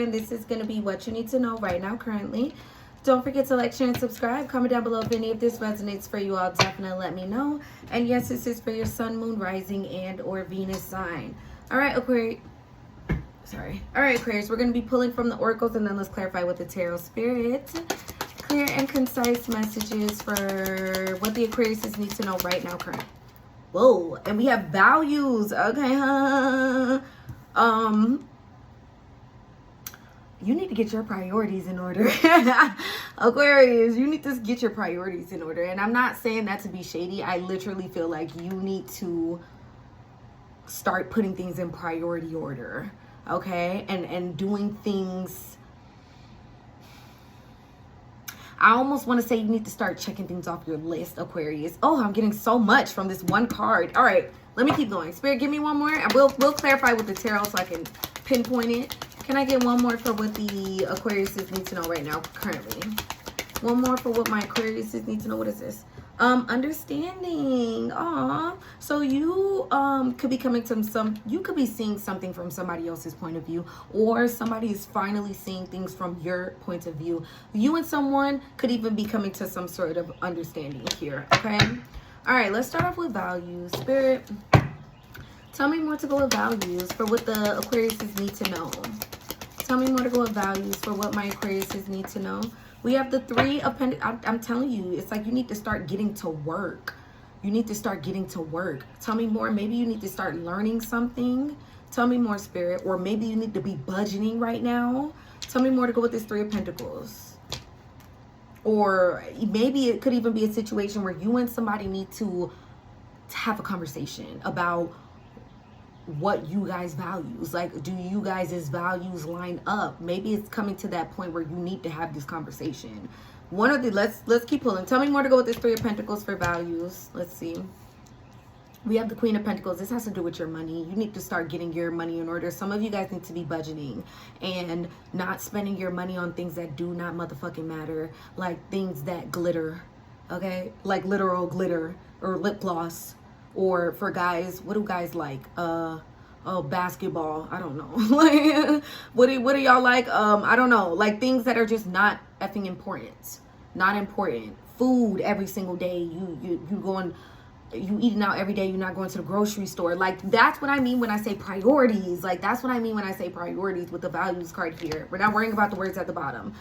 And this is going to be what you need to know right now currently. Don't forget to like, share, and subscribe. Comment down below if any of this resonates for you all. Definitely let me know. And yes, this is for your sun, moon, rising, and or Venus sign. All right, Aquarius. All right, Aquarius. We're going to be pulling from the oracles, and then let's clarify with the tarot spirit. Clear and concise messages for what the Aquariuses need to know right now currently. Whoa, and we have values. Okay, you need to get your priorities in order. Aquarius, you need to get your priorities in order. And I'm not saying that to be shady. I literally feel like you need to start putting things in priority order, okay? And doing things. I almost want to say you need to start checking things off your list, Aquarius. Oh, I'm getting so much from this one card. All right, let me keep going. Spirit, give me one more. And we'll clarify with the tarot so I can pinpoint it. Can I get one more for what the Aquariuses need to know right now currently? One more for what my Aquariuses need to know. What is this? Understanding. Aw. So you could be coming to you could be seeing something from somebody else's point of view, or somebody is finally seeing things from your point of view. You and someone could even be coming to some sort of understanding here, okay? All right, let's start off with values. Spirit, tell me more to go with values for what the Aquariuses need to know. Tell me more to go with values for what my Aquariuses need to know. We have the three appendix. I'm telling you, it's like you need to start getting to work. You need to start getting to work. Tell me more. Maybe you need to start learning something. Tell me more, Spirit. Or maybe you need to be budgeting right now. Tell me more to go with this Three of Pentacles. Or maybe it could even be a situation where you and somebody need to have a conversation about what you guys values. Like, do you guys' values line up? Maybe it's coming to that point where you need to have this conversation. One of the let's keep pulling. Tell me more to go with this Three of Pentacles for values. Let's see. We have the Queen of Pentacles. This has to do with your money. You need to start getting your money in order. Some of you guys need to be budgeting and not spending your money on things that do not motherfucking matter, like things that glitter, okay? Like literal glitter or lip gloss. Or for guys, what do guys like? Oh, basketball. I don't know. Like, what do y'all like? I don't know. Like things that are just not effing important. Not important. Food every single day. You eating out every day. You're not going to the grocery store. Like that's what I mean when I say priorities. Like that's what I mean when I say priorities with the values card here. We're not worrying about the words at the bottom.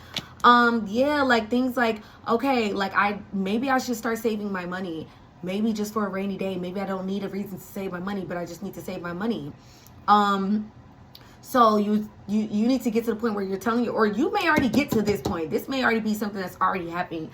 Yeah, like things like, okay, like maybe I should start saving my money. Maybe just for a rainy day. Maybe I don't need a reason to save my money, but I just need to save my money. So you need to get to the point where you're telling you, or you may already get to this point. This may already be something that's already happening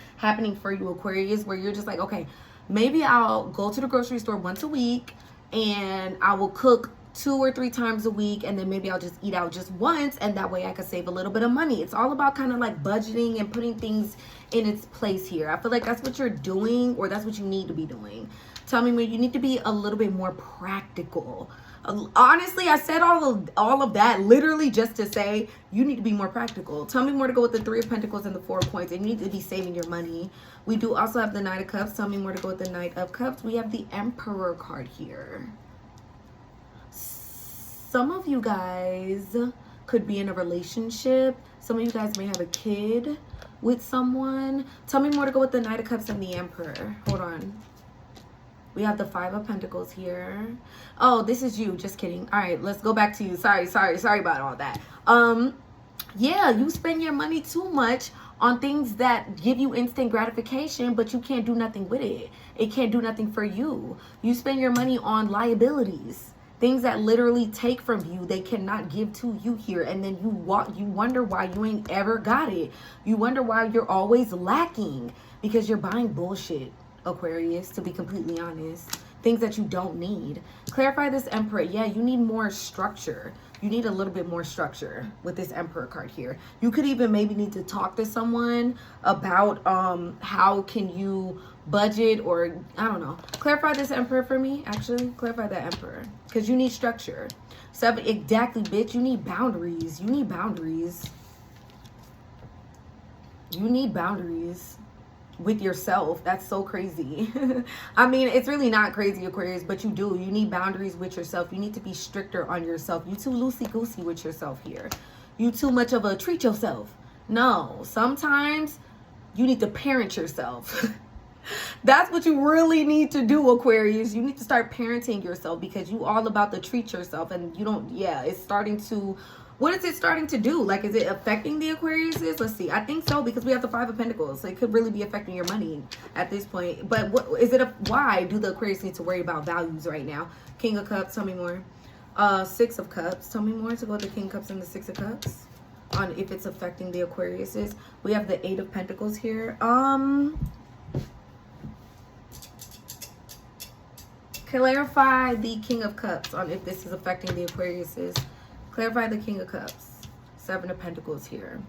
for you, Aquarius, where you're just like, okay, maybe I'll go to the grocery store once a week and I will cook 2 or 3 times a week, and then maybe I'll just eat out just once, and that way I could save a little bit of money. It's all about kind of like budgeting and putting things in its place here. I feel like that's what you're doing, or that's what you need to be doing. Tell me, you need to be a little bit more practical. Honestly, I said all of that literally just to say you need to be more practical. Tell me more to go with the Three of Pentacles and the 4 of Coins, and you need to be saving your money. We do also have the Knight of Cups. Tell me more to go with the Knight of Cups. We have the Emperor card here. Some of you guys could be in a relationship. Some of you guys may have a kid with someone. Tell me more to go with the Knight of Cups and the Emperor. Hold on. We have the 5 of Pentacles here. Oh, this is you. Just kidding. All right, let's go back to you. Sorry about all that. Yeah, you spend your money too much on things that give you instant gratification, but you can't do nothing with it. It can't do nothing for you. You spend your money on liabilities. Things that literally take from you, they cannot give to you here. And then you wonder why you ain't ever got it. You wonder why you're always lacking, because you're buying bullshit, Aquarius, to be completely honest. Things that you don't need. Clarify this Emperor. Yeah, you need more structure. You need a little bit more structure with this Emperor card here. You could even maybe need to talk to someone about how can you budget, or I don't know. Clarify this Emperor for me. Actually, clarify that Emperor, because you need structure. 7, exactly, bitch. You need boundaries. You need boundaries. You need boundaries with yourself. That's so crazy. I mean, it's really not crazy, Aquarius, but you do. You need boundaries with yourself. You need to be stricter on yourself. You too loosey-goosey with yourself here. you too much of a treat yourself. No, sometimes you need to parent yourself. That's what you really need to do, Aquarius. You need to start parenting yourself, because you all about to treat yourself, and you don't, yeah, it's starting to, what is it starting to do? Like, is it affecting the Aquariuses? Let's see. I think so, because we have the Five of Pentacles. So it could really be affecting your money at this point. But what is it? Why do the Aquarius need to worry about values right now? King of Cups, tell me more. Six of Cups, tell me more to go with the King of Cups and the Six of Cups on if it's affecting the Aquariuses. We have the Eight of Pentacles here. Clarify the King of Cups on if this is affecting the Aquariuses. Clarify the King of Cups. Seven of Pentacles here.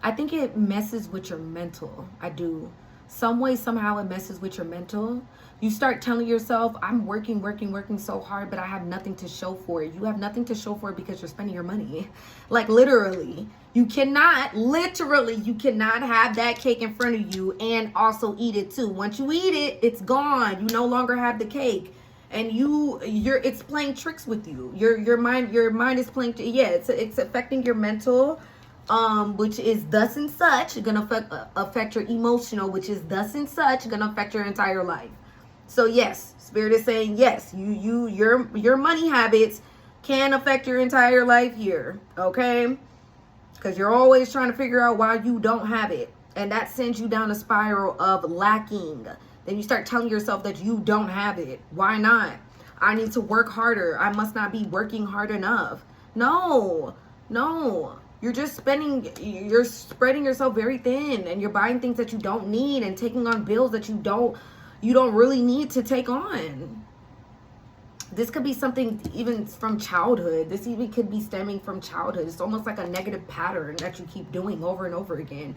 I think it messes with your mental. I do. Some way, somehow it messes with your mental. You start telling yourself, I'm working so hard, but I have nothing to show for it. You have nothing to show for it because you're spending your money. Like, literally. You cannot, literally, you cannot have that cake in front of you and also eat it too. Once you eat it, it's gone. You no longer have the cake. And it's playing tricks with you. Your mind is playing, yeah, it's affecting your mental, which is thus and such gonna affect your emotional, which is thus and such gonna affect your entire life. So yes, Spirit is saying yes, your money habits can affect your entire life here, okay? Because you're always trying to figure out why you don't have it, and that sends you down a spiral of lacking. Then you start telling yourself that you don't have it. Why not? I need to work harder. I must not be working hard enough. No. You're just you're spreading yourself very thin, and you're buying things that you don't need and taking on bills that you don't really need to take on. This could be something even from childhood. This even could be stemming from childhood. It's almost like a negative pattern that you keep doing over and over again.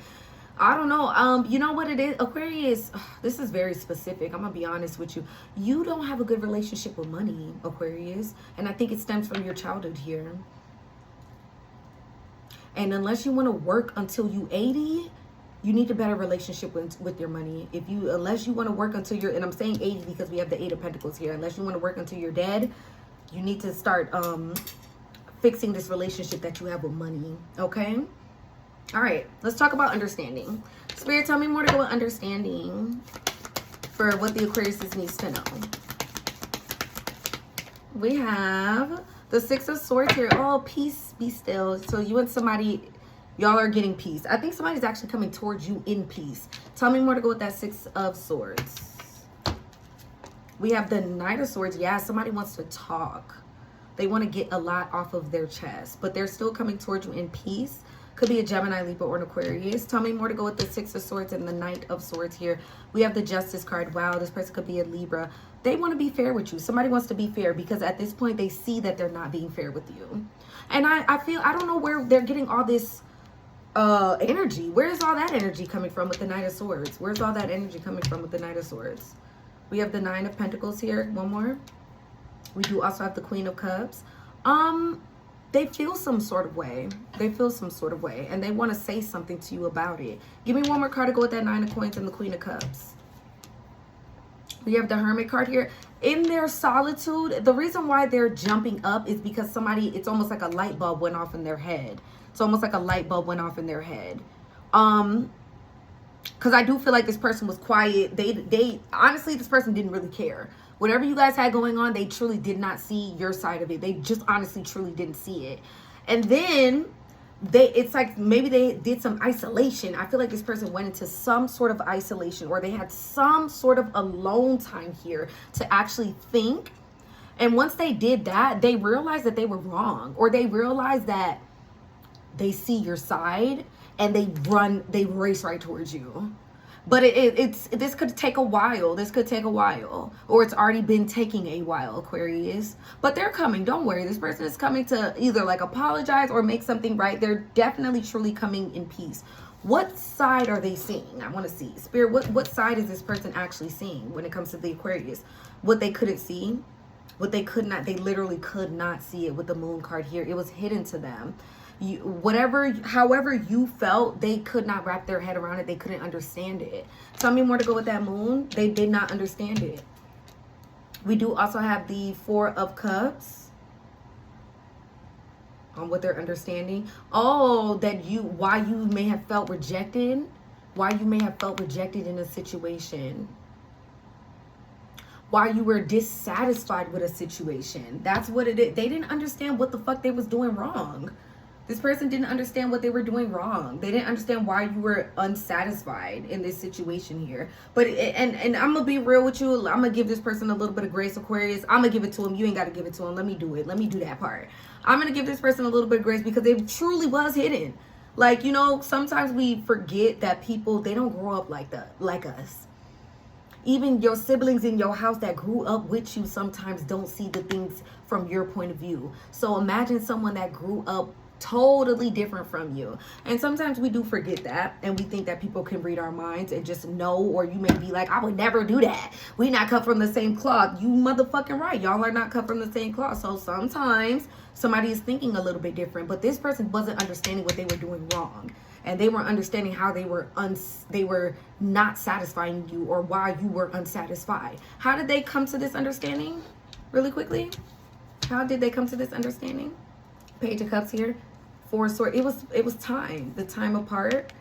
I don't know. You know what it is? Aquarius, this is very specific. I'm going to be honest with you. You don't have a good relationship with money, Aquarius. And I think it stems from your childhood here. And unless you want to work until you 80, you need a better relationship with your money. Unless you want to work until you're, and I'm saying 80 because we have the Eight of Pentacles here. Unless you want to work until you're dead, you need to start fixing this relationship that you have with money. Okay? All right, let's talk about understanding. Spirit, tell me more to go with understanding for what the Aquarius needs to know. We have the Six of Swords here. Oh, peace, be still. So you and somebody, y'all are getting peace. I think somebody's actually coming towards you in peace. Tell me more to go with that Six of Swords. We have the Knight of Swords. Yeah, somebody wants to talk. They want to get a lot off of their chest, but they're still coming towards you in peace. Could be a Gemini, Libra, or an Aquarius. Tell me more to go with the Six of Swords and the Knight of Swords here. We have the Justice card. Wow, this person could be a Libra. They want to be fair with you. Somebody wants to be fair because at this point they see that they're not being fair with you. And I feel, I don't know where they're getting all this energy. Where's all that energy coming from with the Knight of Swords? Where's all that energy coming from with the Knight of Swords? We have the Nine of Pentacles here. One more. We do also have the Queen of Cups. They feel some sort of way. They feel some sort of way. And they want to say something to you about it. Give me one more card to go with that Nine of Coins and the Queen of Cups. We have the Hermit card here. In their solitude, the reason why they're jumping up is because somebody, it's almost like a light bulb went off in their head. It's almost like a light bulb went off in their head. Because I do feel like this person was quiet. They honestly, this person didn't really care. Whatever you guys had going on, they truly did not see your side of it. They just honestly, truly didn't see it. And then it's like maybe they did some isolation. I feel like this person went into some sort of isolation, or they had some sort of alone time here to actually think. And once they did that, they realized that they were wrong, or they realized that they see your side and they race right towards you. But this could take a while. This could take a while. Or it's already been taking a while, Aquarius. But they're coming. Don't worry. This person is coming to either like apologize or make something right. They're definitely truly coming in peace. What side are they seeing? I want to see. Spirit, what side is this person actually seeing when it comes to the Aquarius? What they couldn't see? What they could not, they literally could not see it with the Moon card here. It was hidden to them. However you felt, they could not wrap their head around it. They couldn't understand it. Tell me more to go with that Moon. They did not understand it. We do also have the Four of Cups. on what they're understanding. Oh, why you may have felt rejected. Why you may have felt rejected in a situation. Why you were dissatisfied with a situation. That's what it is. They didn't understand what the fuck they was doing wrong. This person didn't understand what they were doing wrong. They didn't understand why you were unsatisfied in this situation here. But, and I'm going to be real with you. I'm going to give this person a little bit of grace, Aquarius. I'm going to give it to him. You ain't got to give it to him. Let me do it. Let me do that part. I'm going to give this person a little bit of grace because it truly was hidden. Like, you know, sometimes we forget that people, they don't grow up like us. Even your siblings in your house that grew up with you sometimes don't see the things from your point of view. So imagine someone that grew up totally different from you. And sometimes we do forget that, and we think that people can read our minds and just know, or you may be like, I would never do that. We not cut from the same cloth. You motherfucking right. Y'all are not cut from the same cloth. So sometimes somebody is thinking a little bit different, but this person wasn't understanding what they were doing wrong. And they weren't understanding how they were not satisfying you, or why you were unsatisfied. How did they come to this understanding? Really quickly. How did they come to this understanding? Page of Cups here. Four of Swords. It was time. The time apart.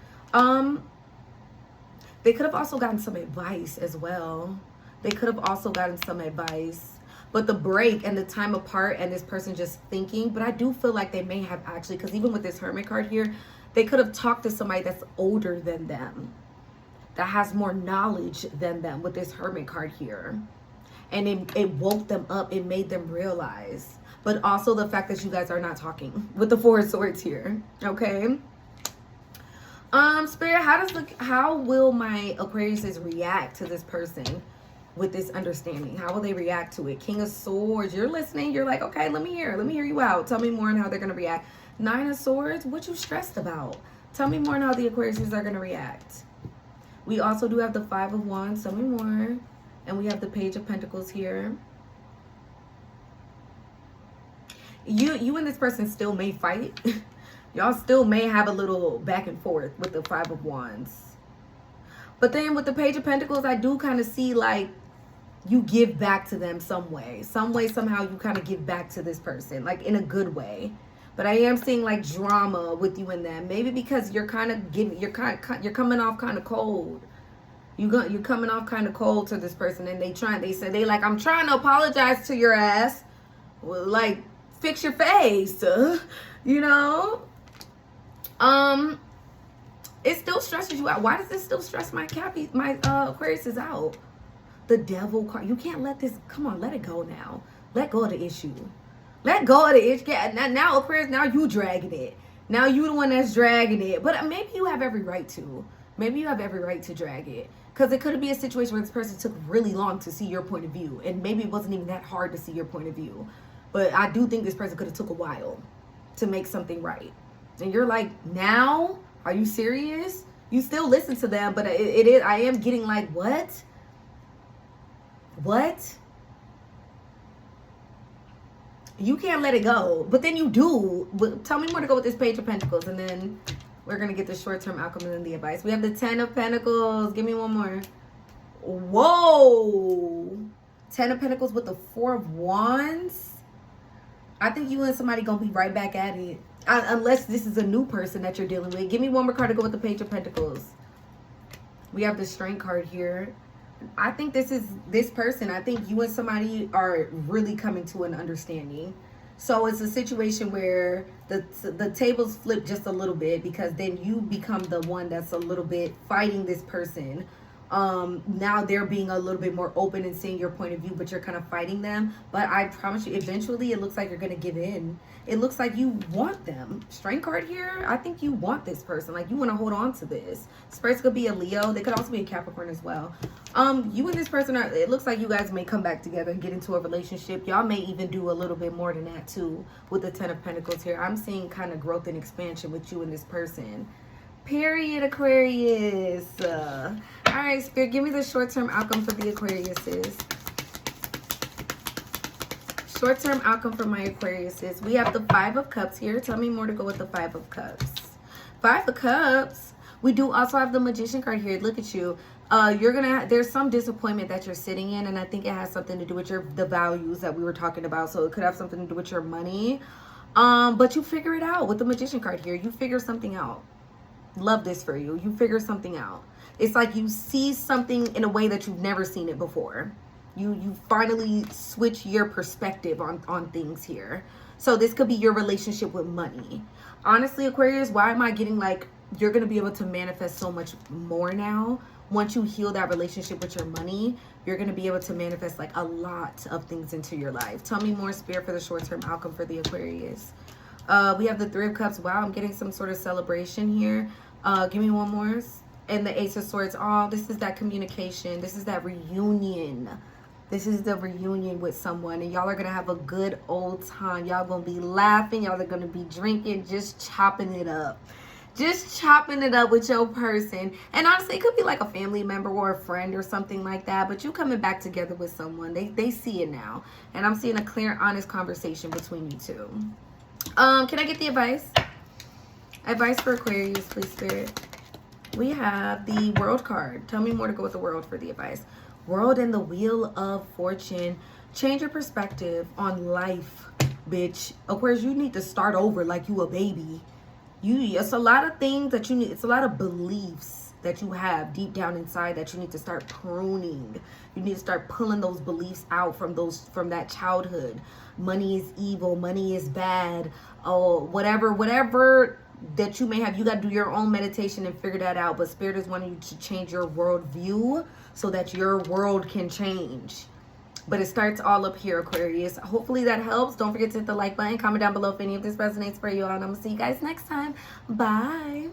They could have also gotten some advice as well. They could have also gotten some advice. But the break and the time apart and this person just thinking. But I do feel like they may have actually, because even with this Hermit card here, they could have talked to somebody that's older than them, that has more knowledge than them with this Hermit card here. And it woke them up. It made them realize. But also the fact that you guys are not talking with the Four of Swords here. Okay. Spirit, how will my Aquariuses react to this person with this understanding? How will they react to it? King of Swords, you're listening. You're like, okay, let me hear you out. Tell me more on how they're going to react. Nine of Swords, what you stressed about? Tell me more on how the Aquariuses are going to react. We also do have the Five of Wands. Tell me more. And we have the Page of Pentacles here. You and this person still may fight. Y'all still may have a little back and forth with the Five of Wands. But then with the Page of Pentacles, I do kind of see like you give back to them some way. Some way, somehow you kind of give back to this person, like in a good way. But I am seeing like drama with you and them. Maybe because you're kind of you're coming off kind of cold. You're coming off kind of cold to this person, and they like, I'm trying to apologize to your ass. Well, like, fix your face, you know. It still stresses you out. Why does this still stress my Aquarius is out? The Devil card. You can't let this. Come on, let it go now. Let go of the issue. Let go of the issue. Now Aquarius. Now you dragging it. Now you the one that's dragging it. But maybe you have every right to. Maybe you have every right to drag it. Because it could be a situation where this person took really long to see your point of view. And maybe it wasn't even that hard to see your point of view. But I do think this person could have took a while to make something right. And you're like, now? Are you serious? You still listen to them, but it is. I am getting like, what? What? You can't let it go. But then you do. But tell me more to go with this Page of Pentacles. And then we're going to get the short-term outcome and then the advice. We have the Ten of Pentacles. Give me one more. Whoa. Ten of Pentacles with the Four of Wands. I think you and somebody going to be right back at it. Unless this is a new person that you're dealing with. Give me one more card to go with the Page of Pentacles. We have the Strength card here. I think this person. I think you and somebody are really coming to an understanding. So it's a situation where the tables flip just a little bit, because then you become the one that's a little bit fighting this person. Now they're being a little bit more open and seeing your point of view, but you're kind of fighting them. But I promise you, eventually it looks like you're going to give in. It looks like you want them. Strength card here, I think you want this person. Like, you want to hold on to this. This person could be a Leo. They could also be a Capricorn as well. You and this person are, it looks like you guys may come back together and get into a relationship. Y'all may even do a little bit more than that too with the Ten of Pentacles here. I'm seeing kind of growth and expansion with you and this person. Period, Aquarius. All right, Spirit, give me the short-term outcome for the Aquariuses. Short-term outcome for my Aquariuses. We have the Five of Cups here. Tell me more to go with the Five of Cups. Five of Cups. We do also have the Magician card here. Look at you. There's some disappointment that you're sitting in, and I think it has something to do with the values that we were talking about. So it could have something to do with your money. But you figure it out with the Magician card here. You figure something out. Love this for you. You figure something out. It's like you see something in a way that you've never seen it before. You finally switch your perspective on things here. So this could be your relationship with money. Honestly, Aquarius, why am I getting like you're going to be able to manifest so much more now? Once you heal that relationship with your money, you're going to be able to manifest like a lot of things into your life. Tell me more, Spirit, for the short-term outcome for the Aquarius. We have the Three of Cups. Wow, I'm getting some sort of celebration here. Give me one more. And the Ace of Swords. Oh, this is that communication. This is that reunion. This is the reunion with someone. And y'all are going to have a good old time. Y'all going to be laughing. Y'all are going to be drinking. Just chopping it up. Just chopping it up with your person. And honestly, it could be like a family member or a friend or something like that. But you coming back together with someone. They see it now. And I'm seeing a clear, honest conversation between you two. Can I get the advice? Advice for Aquarius, please, Spirit. We have the World card. Tell me more to go with the World for the advice. World and the Wheel of Fortune. Change your perspective on life, bitch. Aquarius, you need to start over like you a baby. It's a lot of things that you need. It's a lot of beliefs that you have deep down inside that you need to start pruning. You need to start pulling those beliefs out from that childhood. Money is evil. Money is bad. Oh, whatever that you may have. You got to do your own meditation and figure that out. But Spirit is wanting you to change your worldview so that your world can change. But it starts all up here, Aquarius. Hopefully that helps. Don't forget to hit the like button. Comment down below if any of this resonates for you. And I'm going to see you guys next time. Bye.